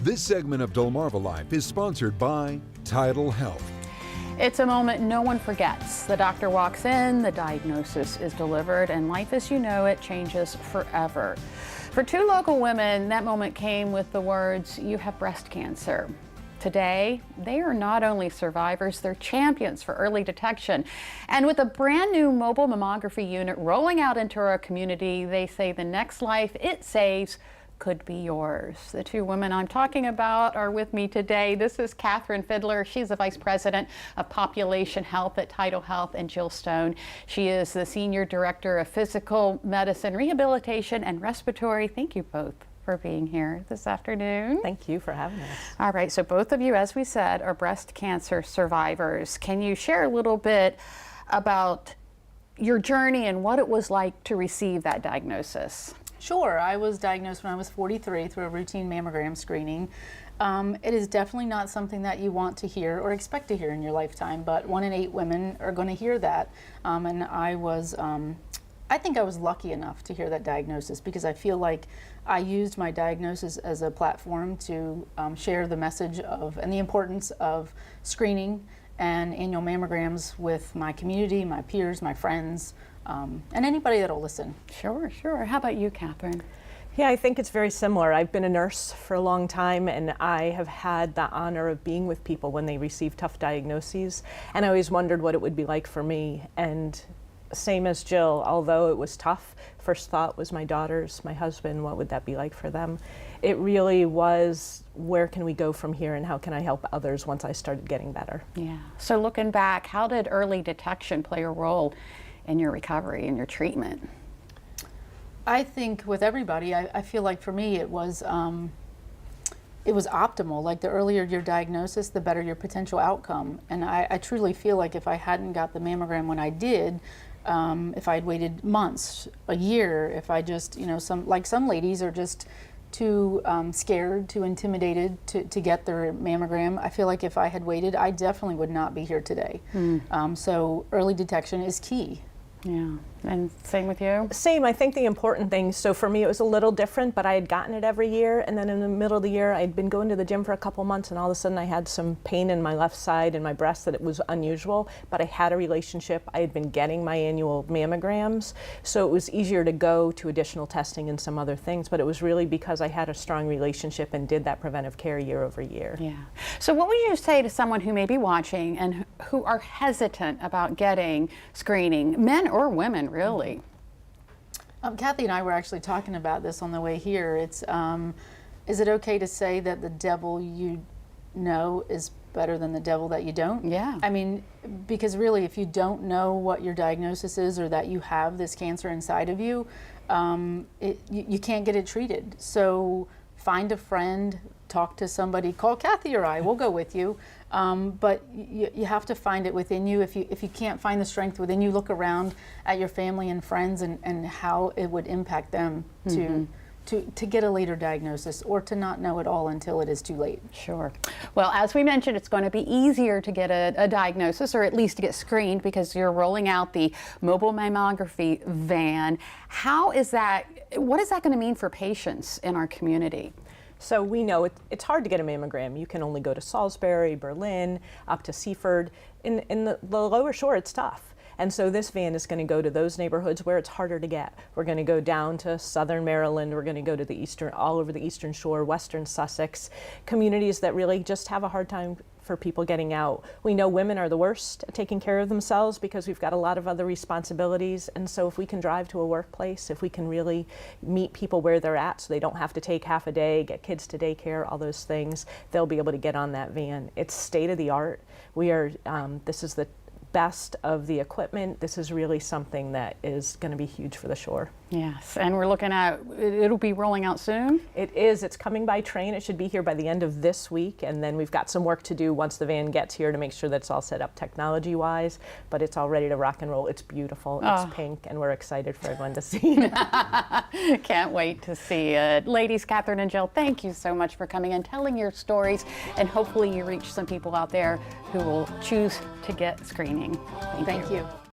This segment of DelmarvaLife is sponsored by TidalHealth. It's a moment no one forgets. The doctor walks in, the diagnosis is delivered, and life as you know it changes forever. For two local women, that moment came with the words, "You have breast cancer." Today, they are not only survivors, they're champions for early detection. And with a brand new mobile mammography unit rolling out into our community, they say the next life it saves could be yours. The two women I'm talking about are with me today. This is Kathryn Fiddler. She's the Vice President of Population Health at TidalHealth, and Jill Stone. She is the Senior Director of Physical Medicine, Rehabilitation, and Respiratory. Thank you both for being here this afternoon. Thank you for having us. All right, so both of you, as we said, are breast cancer survivors. Can you share a little bit about your journey and what it was like to receive that diagnosis? Sure. I was diagnosed when I was 43 through a routine mammogram screening. It is definitely not something that you want to hear or expect to hear in your lifetime, but 1 in 8 women are going to hear that. And I think I was lucky enough to hear that diagnosis because I feel like I used my diagnosis as a platform to share the message of and the importance of screening and annual mammograms with my community, my peers, my friends, and anybody that'll listen. Sure, sure. How about you, Kathryn? Yeah, I think it's very similar. I've been a nurse for a long time, and I have had the honor of being with people when they receive tough diagnoses, and I always wondered what it would be like for me. And same as Jill, although it was tough, first thought was my daughters, my husband, what would that be like for them? It really was, where can we go from here and how can I help others once I started getting better? Yeah. So looking back, how did early detection play a role in your recovery and your treatment? I think with everybody, I feel like for me it was optimal. Like the earlier your diagnosis, the better your potential outcome. And I truly feel like if I hadn't got the mammogram when I did, if I had waited months, a year, if I just, some ladies are just too scared, too intimidated to get their mammogram. I feel like if I had waited, I definitely would not be here today. So early detection is key. Yeah, and same with you? Same, I think the important thing, so for me it was a little different, but I had gotten it every year, and then in the middle of the year I'd been going to the gym for a couple months, and all of a sudden I had some pain in my left side in my breast that it was unusual, but I had a relationship. I had been getting my annual mammograms, so it was easier to go to additional testing and some other things, but it was really because I had a strong relationship and did that preventive care year over year. Yeah. So what would you say to someone who may be watching and who are hesitant about getting screening, men or women, really? Kathy and I were actually talking about this on the way here. It's, is it okay to say that the devil you know is better than the devil that you don't? Yeah. I mean, because really, if you don't know what your diagnosis is or that you have this cancer inside of you, you can't get it treated. So find a friend, talk to somebody, call Kathy or I, we'll go with you. But you have to find it within you. If you can't find the strength within you, look around at your family and friends and how it would impact them to get a later diagnosis or to not know it all until it is too late. Sure. Well, as we mentioned, it's going to be easier to get a diagnosis or at least to get screened because you're rolling out the mobile mammography van. How is that, what is that going to mean for patients in our community? So we know it's hard to get a mammogram. You can only go to Salisbury, Berlin, up to Seaford. In the lower shore, it's tough. And so this van is going to go to those neighborhoods where it's harder to get. We're going to go down to southern Maryland. We're going to go to all over the eastern shore, western Sussex, communities that really just have a hard time for people getting out. We know women are the worst at taking care of themselves because we've got a lot of other responsibilities, and so if we can drive to a workplace, if we can really meet people where they're at so they don't have to take half a day, get kids to daycare, all those things, they'll be able to get on that van. It's state of the art. We are, this is the best of the equipment. This is really something that is going to be huge for the shore. Yes, and we're looking at, it'll be rolling out soon? It is. It's coming by train. It should be here by the end of this week, and then we've got some work to do once the van gets here to make sure that it's all set up technology-wise, but it's all ready to rock and roll. It's beautiful. It's pink, and we're excited for everyone to see it. Can't wait to see it. Ladies, Kathryn and Jill, thank you so much for coming and telling your stories, and hopefully you reach some people out there who will choose to get screening. Thank you.